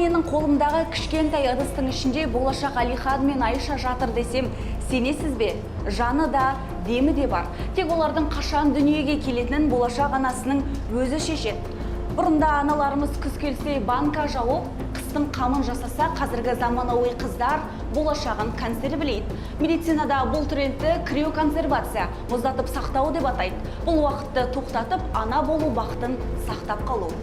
менің қолымдағы кішкентай ыдыстың ішінде болашақ Алихан мен Айша жатыр десем, сенесіз бе? Жаны да, демі де бар. Тек олардың қашан дүниеге келетінін болашақ анасының өзі шешеді. Бұрында аналарымыз күз келсе банка жауып, қыстың қамын жасаса, қазіргі заманауи қыздар болашағын консервілейді. Медицинада бұл трендті криоконсервация, мұздатып сақтау деп атайды. Бұл уақытты тоқтатып, ана болу бақытын сақтап қалу.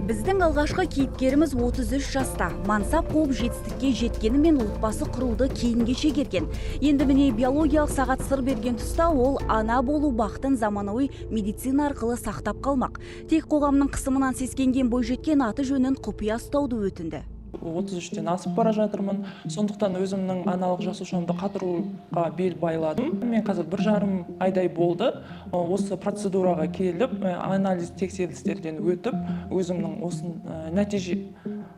Біздің алғашқы кейіпкеріміз 33 жаста. Мансап қуып жетістікке жеткенімен отбасы құруды кейінге шегерген. Енді міне биологиялық сағат сыр берген тұста ол ана болу бақытын заманауи медицина арқылы сақтап қалмақ. Тек қоғамның қысымынан сескенген бойжеткен аты жөнін құпия ұстауды өтінді. 33-тен асып бара жатырмын. Сондықтан өзімнің аналық жасушамды қатыруға бел байладым. Мен қазір 1,5 айдай болды. Осы процедураға келіп, анализ тексерістерден өтіп, өзімнің осы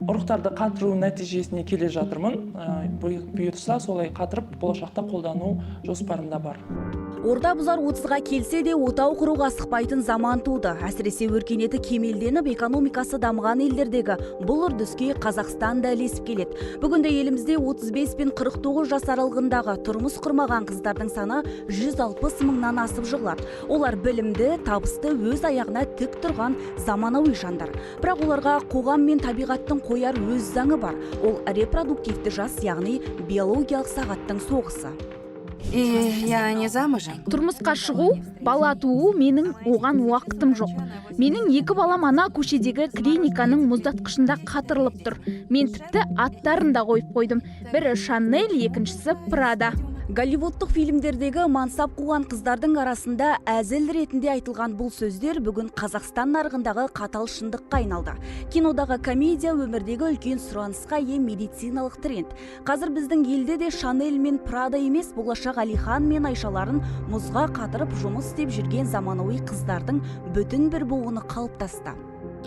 ұрықтарды қатыру нәтижесіне келе жатырмын. Бұйырса солай қатырып, болашақта қолдану жоспарымда бар. Орта бұзар 30-ға келсе де отау құруға асықпайтын заман туды. Әсіресе өркениеті кемелденіп, экономикасы дамыған елдердегі бұл үрдіске Қазақстан да ілесіп келеді. Бүгінде елімізде 35 пен 49 жас аралығындағы тұрмыс құрмаған қыздардың саны 160 мыңнан асып жығылады. Олар білімді, табысты, өз аяғына тік тұрған заманауи жандар. Бірақ оларға қоғам мен табиғаттың қояр өз заңы бар. Ол репродуктивті жас, яғни биологиялық сағаттың соғысы. Я не замужем. Тұрмысқа шығу, бала туу менің оған уақытым жоқ. Менің 2 балам ана көшедегі клиниканың мұздатқышында қатырылып тұр. Мен тіпті аттарын да қойып қойдым. Бірі Шанель, екіншісі Прада. Голливудтық фильмдердегі мансап қуған қыздардың арасында әзіл ретінде айтылған бұл сөздер бүгін Қазақстан нарығындағы қатал шындыққа айналды. Кинодағы комедия өмірдегі үлкен сұранысқа ие медициналық тренд. Қазір біздің елде де Шанель мен Прада емес, болашақ Алихан мен Айшаларын мұзға қатырып жұмыс істеп жүрген заманауи қыздардың бүтін бір буыны қалыптасты.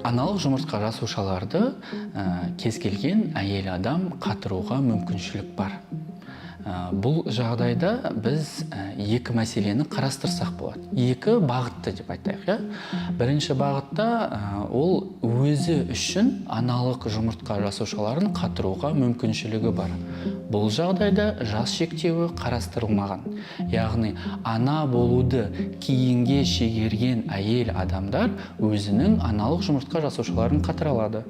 Аналық жұмыртқа жасушаларды кез келген әйел адам қатыруға мүмкіншілік бар. Бұл жағдайда біз екі мәселені қарастырсақ болады. Екі бағытты деп айтайық. Бірінші бағытта ол өзі үшін аналық жұмыртқа жасушаларын қатыруға мүмкіншілігі бар. Бұл жағдайда жас шектеуі қарастырылмаған. Яғни ана болуды кейінге шегерген әйел адамдар өзінің аналық жұмыртқа жасушаларын қатыра алады.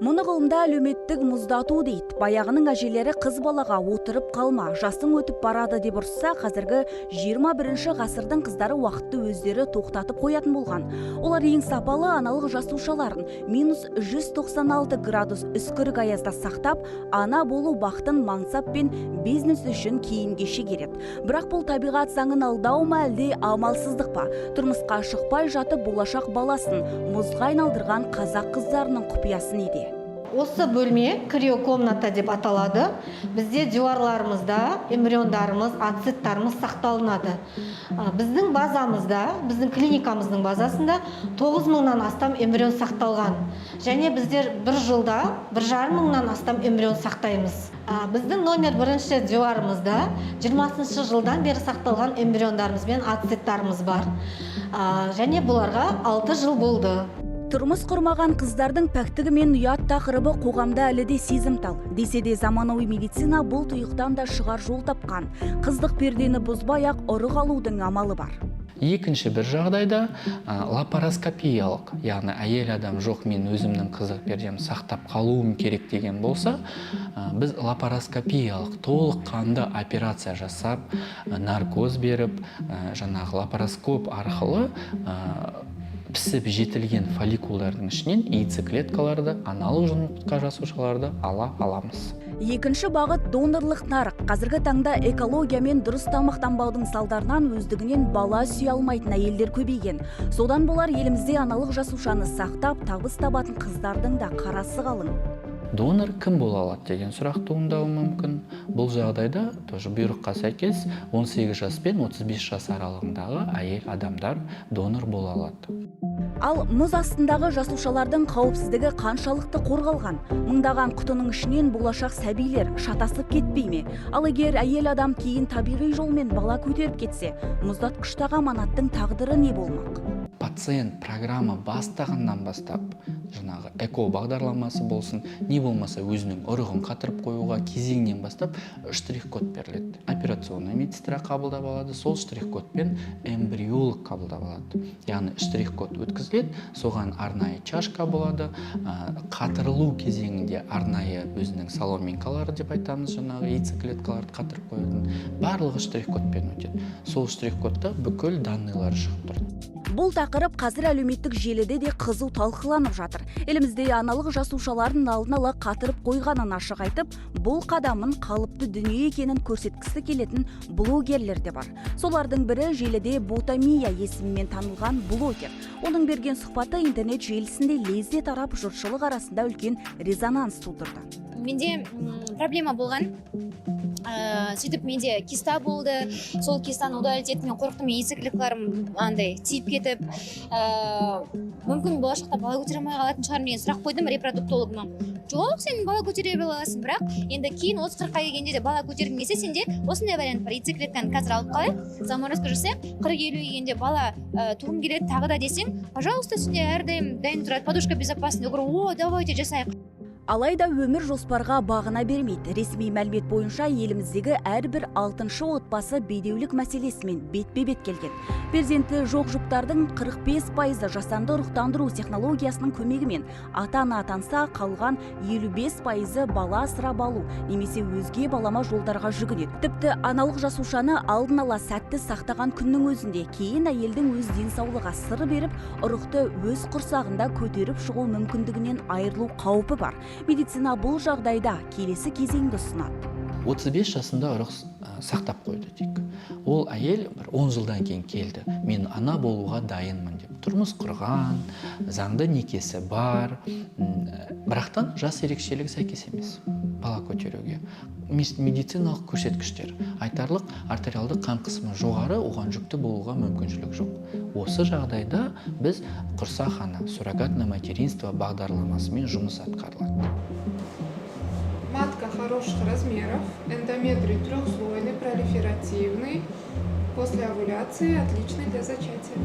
Мұны ғылымда әлеуметтік мұздату дейді. Баяғының әжелері қыз балаға отырып қалма, жасың өтіп барады деп ұрсса, қазіргі 21 ғасырдың қыздары уақытты өздері тоқтатып қоятын болған. Олар ең сапалы аналық жасушаларын -196 градус үскірік аязда сақтап, ана болу бақытын мансап пен бизнес үшін кейінге шегереді. Бірақ бұл табиғат заңын алдау ма әлде амалсыздық па? Тұрмысқа шықпай жатып болашақ баласын мұзға айналдырған қазақ қыздарының құпиясы неде? Осы бөлме криокомната деп аталады. Бізде диуарларымызда эмбриондарымыз, ацеттарымыз сақталынады. Біздің базамызда, біздің клиникамыздың базасында 9 мыңнан астам эмбрион сақталған. Және біздер бір жылда 1,5 мыңнан астам эмбрион сақтаймыз. Біздің номер 1 диуарымызда 20 жылдан бері сақталған эмбриондарымыз бен ацеттарымыз бар. Және бұларға 6 жыл болды. Тұрмыс құрмаған қыздардың пәктігі мен ұят тақырыбы қоғамда әлі де сезімтал. Десе де заманауи медицина бұл тұйықтан да шығар жол тапқан. Қыздық пердені бұзбай-ақ ұрық алудың амалы бар. Екінші бір жағдайда лапароскопиялық, яғни әйел адам жоқ, мен өзімнің қызық пердемді сақтап қалуым керек деген болса, біз лапароскопиялық толыққанды операция жасап, наркоз беріп, жаңағы лапароскоп арқылы пісіп жетілген фолликулдардың ішінен яйцеклеткаларды, аналық жұмыртқа жасушаларды ала аламыз. Екінші бағыт донорлық нарық. Қазіргі таңда экология мен дұрыс тамақтанбаудың салдарынан өздігінен бала сүйе алмайтын әйелдер көбейген. Содан болар елімізде аналық жасушаны сақтап, табыс табатын қыздардың да қарасы қалың. Донор кім бола алады деген сұрақ туындауы мүмкін. Бұл жағдайда бұйрыққа сәйкес 18 жас пен 35 жас аралығындағы әйел адамдар донор бола алады. Ал мұз астындағы жасушалардың қауіпсіздігі қаншалықты қорғалған? Мыңдаған құтының ішінен болашақ сәбилер шатасып кетпей ме? Ал егер әйел адам кейін табиғи жолмен бала көтеріп кетсе, мұздатқыштағы аманаттың тағдыры не болмақ? пациент программа бастағаннан бастап жаңағы эко бағдарламасы болсын, не болмаса өзінің ұрығын қатырып қоюға кезеңнен бастап штрих-код беріледі. Операционный медсестра қабылдап алады, сол штрих-кодпен эмбриолог қабылдап алады. Яғни штрих-код өткізіледі, соған арнайы чашка болады, қатырылу кезеңінде арнайы өзінің соломинкалары деп айтамыз, жаңағы яйцеклеткаларды қатырып қоятын, барлығы штрих-кодпен өтеді. Сол штрих-кодта бүкіл данныйлар шығып тұрады. Бұл тақырып қазір әлеуметтік желіде де қызу талқыланып жатыр. Елімізде аналық жасушаларын алдын ала қатырып қойғанын ашық айтып, бұл қадамын қалыпты дүние екенін көрсеткісі келетін блогерлер де бар. Солардың бірі желіде Ботамия есімімен танылған блогер. Оның берген сұхбаты интернет желісінде лезде тарап, жұртшылық арасында үлкен резонанс тудырды. Менде проблема болған. Сөйтіп менде киста болды, сол кистаны удалить етіп, мен қорықтым, яйцеклеткаларым андай тиіп кетіп, мүмкін болашақта бала көтере алмай қалатын шығармын деген сұрақ қойдым репродуктологыма. Жоқ, сен бала көтере аласың, бірақ енді кейін 30-40-қа келгенде де бала көтергің келсе, сенде осындай вариант бар. Яйцеклетканы қазір алып қалайық, заморозка жасайық, 40-50 келгенде бала туғым келеді тағы да десең, пожалуйста, сенде әрдайым дайын тұрады, подушка безопасности. О, давайте жасайық. Алайда өмір жоспарға бағына бермейді. Ресми мәлімет бойынша еліміздегі әрбір 6-шы отбасы бедеулік мәселесімен бетпе-бет келген. Перзенті жоқ жұптардың 45% жасанды ұрықтандыру технологиясының көмегімен ата-ана атанса, қалған 55% бала асырап алу немесе өзге балама жолдарға жүгінеді. Тіпті аналық жасушаны алдын ала сәтті сақтаған күннің өзінде кейін әйелдің өз денсаулығы сыр беріп, ұрықты өз құрсағында көтеріп шығу мүмкіндігінен айырылу қаупі бар. Медицина бұл жағдайда келесі кезеңді ұсынады. 35 жасында ұрық сақтап қойды дейік. Ол әйел 10 жылдан кейін келді. Мен ана болуға дайынмын деп. Тұрмыс құрған, заңды некесі бар. Бірақтан жас ерекшелігі сәйкес емес бала көтеруге. Медициналық көрсеткіштер айтарлық, артериалды қан қысымы жоғары, оған жүкті болуға мүмкіншілік жоқ. Осы жағдайда біз құрсақ ана, суррогатное материнство бағдарламасымен жұмыс атқарылады. Матка хороших размеров, эндометрий трехслойный, пролиферативный, после овуляции отличный для зачатия.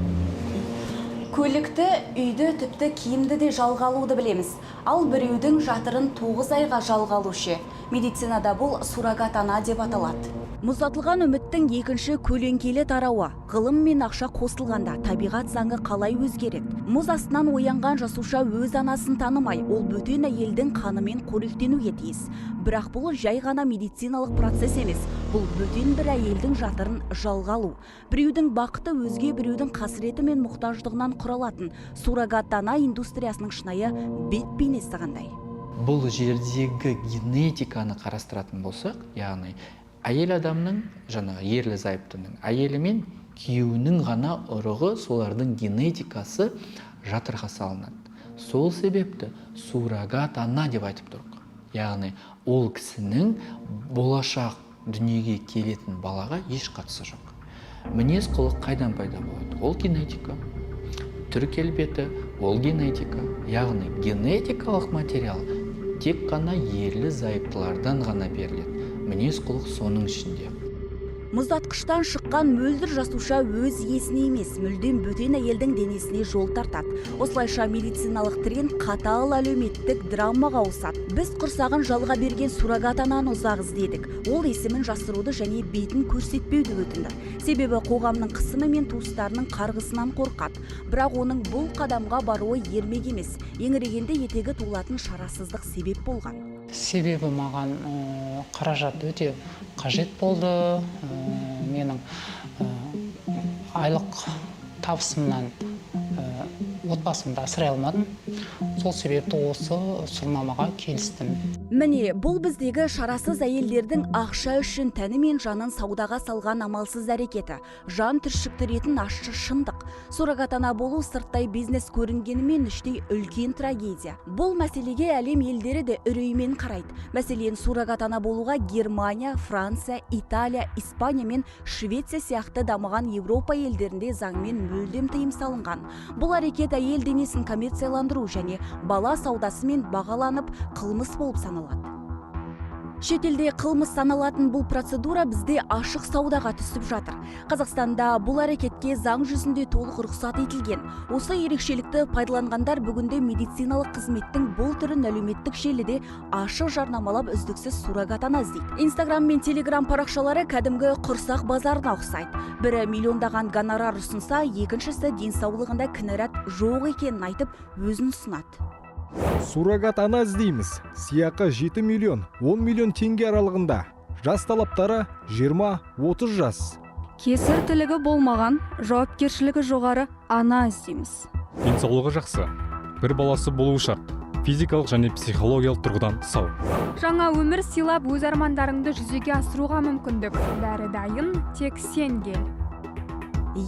Көлікті, үйді, тіпті киімді де жалға алуды білеміз. Ал біреудің жатырын 9 айға жалға алушы. Медицинада бұл суррогат ана деп аталады. Мұздатылған үміттің екінші көлеңкелі тарауы. Ғылым мен ақша қосылғанда табиғат заңы қалай өзгереді? Мұз астынан оянған жасуша өз анасын танымай, ол бөтен әйелдің қанымен қоректенуге тиіс. Бірақ бұл жай ғана медициналық процесс емес. Бұл бөтен бір әйелдің жатырын жалға алу. Біреудің бақыты өзге біреудің қасіреті мен мұқтаждығынан құралатын суррогат ана индустриясының шынайы бет-бейнесі қандай? Бұл жердегі генетиканы қарастыратын болсақ, яғни әйел адамның, жаңағы ерлі зайыптының әйелі мен күйеуінің ғана ұрығы, солардың генетикасы жатырға салынады. Сол себепті суррогат ана деп айтып тұрық. Яғни ол кісінің болашақ дүниеге келетін балаға еш қатысы жоқ. Мінез құлық қайдан пайда болады? Ол генетика. Түр келбеті, ол генетика. Яғни генетикалық материал тек қана ерлі зайыптылардан ғана беріледі. Мінез құлық соның ішінде. Мұздатқыштан шыққан мөлдір жасуша өз иесіне емес, мүлдем бөтен әйелдің денесіне жол тартады. Осылайша медициналық тренд қатал әлеуметтік драмаға ауысады. Біз құрсағын жалға берген суррогат ананы ұзақ іздедік. Ол есімін жасыруды және бетін көрсетпеуді өтінді. Себебі қоғамның қысымы мен туыстарының қарғысынан қорқады. Бірақ оның бұл қадамға баруы ермек емес. Еңірегенде етегі тулатын шарасыздық себеп болған. Себебі маған қаражат өте қажет болды. Менің айлық табысымнан отбасымды асырай алмадым. Сол себепті осы сұрмамаға келістім. Міне, бұл біздегі шарасыз әйелдердің ақша үшін тәні мен жанын саудаға салған амалсыз әрекеті. Жан түршіктіретін ащы шындық. Суррогат ана болу сырттай бизнес көрінгенімен іштей үлкен трагедия. Бұл мәселеге әлем елдері де үреймен қарайды. Мәселен, суррогат ана болуға Германия, Франция, Италия, Испания мен Швеция сияқты дамыған Европа елдерінде заңмен мүлдем тыйым салынған. Бұл әрекет әйел денесін коммерцияландыру және бала саудасымен бағаланып қылмыс болып саналады. Шетелде қылмыс саналатын бұл процедура бізде ашық саудаға түсіп жатыр. Қазақстанда бұл әрекетке заң жүзінде толық рұқсат етілген. Осы ерекшелікті пайдаланғандар бүгінде медициналық қызметтің бұл түрін әлеуметтік желіде ашық жарнамалап үздіксіз суррогат ана іздейді. Инстаграм мен Телеграм парақшалары кәдімгі құрсақ базарына ұқсайды. Бірі миллиондаған гонорар ұсынса, екіншісі денсаулығында кінәрат жоқ екенін айтып, өзін ұсынады. Суррогат ана іздейміз. Сыйақы 7 миллион, 10 миллион теңге аралығында. Жас талаптары 20-30 жас. Кесіртілігі болмаған, жауапкершілігі жоғары ана іздейміз. Денсаулығы жақсы. Бір баласы болуы шарт. Физикалық және психологиялық тұрғыдан сау. Жаңа өмір сыйлап, өз армандарыңды жүзеге асыруға мүмкіндік. Бәрі дайын, тек сен кел.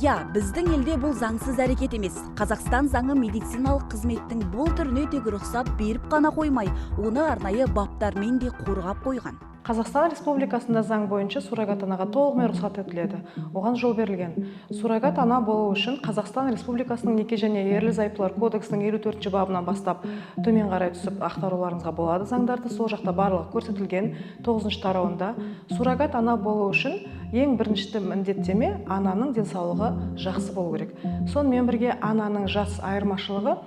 Я, біздің елде бұл заңсыз әрекет емес. Қазақстан заңы медициналық қызметтің бұл түріне тек рұқсат беріп қана қоймай, оны арнайы баптармен де қорғап қойған. Қазақстан Республикасында заң бойынша суррогат анаға толығымен рұқсат етіледі. Оған жол берілген. Суррогат ана болу үшін Қазақстан Республикасының неке және ерлі-зайыптылар кодексінің 54 бабынан бастап төмен қарай түсіп ақтаруларыңызға болады. Заңдарды сол жақта барлығы көрсетілген 9 тарауында. Суррогат ана болу үшін ең бірінші міндеттеме ананың денсаулығы жақсы болу керек. Сонымен бірге ананың жас айырмашылығы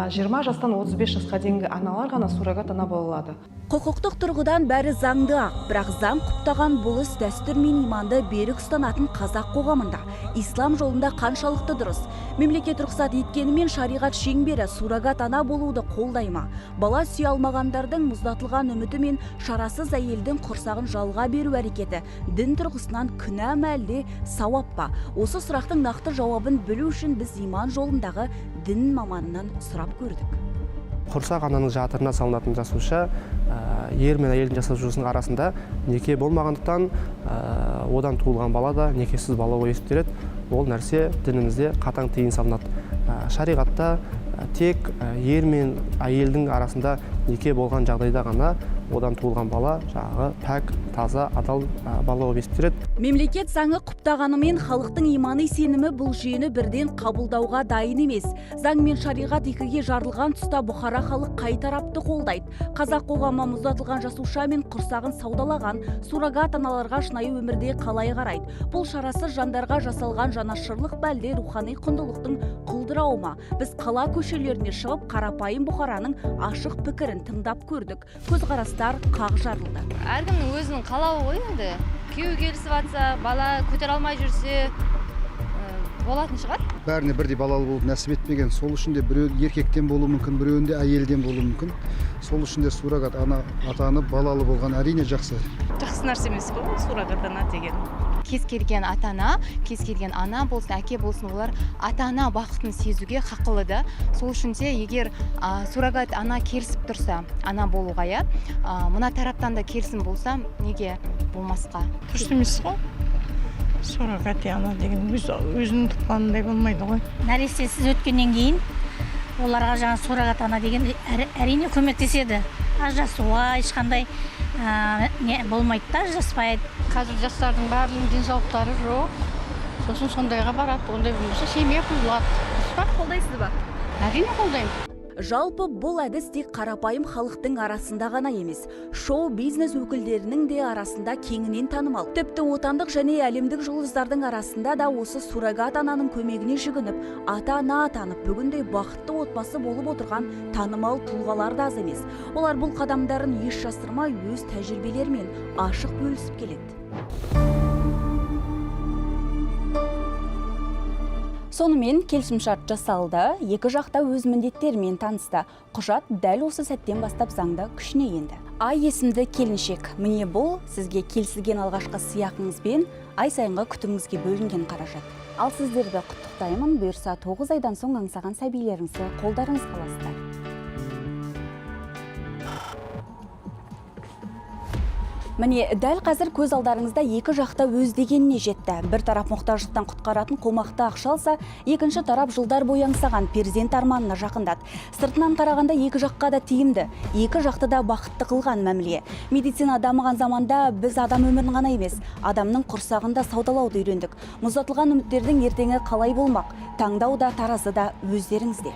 20 жастан 35 жасқа дейінгі аналар ғана суррогат ана бола алады. Құқықтық тұрғыдан бәрі заңды ақ, бірақ заң құптаған бұл іс дәстүр мен иманды берік ұстанатын қазақ қоғамында ислам жолында қаншалықты дұрыс. Мемлекет рұқсат еткенімен шариғат шеңбері суррогат ана болуды қолдайма. Бала сүйе алмағандардың мұздатылған үміті мен шарасыз әйелдің құрсағын жалға беру әрекеті дін тұрғысынан күнә ме әлде сауап па? Осы сұрақтың нақты жауабын білу үшін біз иман жолындағы дін маманынан сұрап көрдік. Құрсақ ананың жатырына салынатын жасуша ер мен әйелдің жасушасының арасында неке болмағандықтан одан туылған бала да некесіз бала болып есептеледі. Ол нәрсе дінімізде қатаң тыйым салынады. Шариғатта тек ер мен әйелдің арасында неке болған жағдайда ғана одан туылған бала жағы пәк, таза, адал бала болып есептеледі. Мемлекет заңы құптағанымен халықтың иманы сенімі бұл жүйені бірден қабылдауға дайын емес. Заң мен шариғат екіге жарылған тұста бұқара халық қай тарапты қолдайды. Қазақ қоғамы мұздатылған жасуша мен құрсағын саудалаған суррогат аналарға шынайы өмірде қалай қарайды? Бұл шарасыз жандарға жасалған жанашырлық бәлде рухани құндылықтың құлдырауы ма? Біз қала көшелеріне шығып қарапайым бұқараның ашық пікірін тыңдап көрдік. Көзқарастар қақ жарылды. Әркімнің өзінің қалауы ғой енді. Күйеуі келісіп жатса, бала көтер алмай жүрсе болатын шығар. Бәріне бірдей балалы болып нәсіп етпеген. Сол үшін де біреу еркектен болуы мүмкін, біреуінде әйелден болуы мүмкін. Сол үшін де суррогат ана атанып балалы болған әрине жақсы. Жақсы нәрсе емес қой суррогат ана деген. Кез келген ата-ана, кез келген ана болсын, әке болсын, олар ата-ана бақытын сезуге хақылы да. Сол үшін де егер суррогат ана келісіп тұрса, ана болуға, мына тараптан да келісім болса, неге болмасқа? Дұрыс емес қой. Суррогат ана деген өзінің туғанындай болмайды ғой. Нәрестесіз өткеннен кейін оларға жаңа суррогат ана деген әрине көмектеседі. Ажырасуға ешқандай болмайды да, ажыраспайды. Қазір жастардың барлығының денсаулықтары жоқ. Сосын сондайға барады. Ондай болмаса семья бұзылады. Қолдайсыз ба? Әрине қолдаймын. Жалпы бұл әдіс тек қарапайым халықтың арасында ғана емес, шоу-бизнес өкілдерінің де арасында кеңінен танымал. Тіпті отандық және әлемдік жұлдыздардың арасында да осы суррогат ананың көмегіне жүгініп, ата-ана атанып, бүгінде бақытты отбасы болып отырған танымал тұлғалар да аз емес. Олар бұл қадамдарын еш жасырмай өз тәжірибелерімен ашық бөлісіп келеді. Сонымен келісімшарт жасалды, екі жақта өз міндеттерімен танысты. Құжат дәл осы сәттен бастап заңда күшіне енді. Ай есімді келіншек. Міне бұл сізге келісілген алғашқы сыйақыңызбен ай сайынғы күтіміңізге бөлінген қаражат. Ал сіздерді құттықтаймын, бұйырса 9 айдан соң аңсаған сәбилеріңізді қолдарыңызға аласыздар. Міне, дәл қазір көз алдарыңызда екі жақта өз дегеніне жетті. Бір тарап мұқтаждықтан құтқаратын қомақты ақша алса, екінші тарап жылдар бойы аңсаған перзент арманына жақындады. Сыртынан қарағанда екі жаққа да тиімді, екі жақты да бақытты қылған мәміле. Медицина дамыған заманда біз адам өмірін ғана емес, адамның құрсағында саудалауды үйрендік. Мұздатылған үміттердің ертеңі қалай болмақ? Таңдау да таразы да өздеріңізде.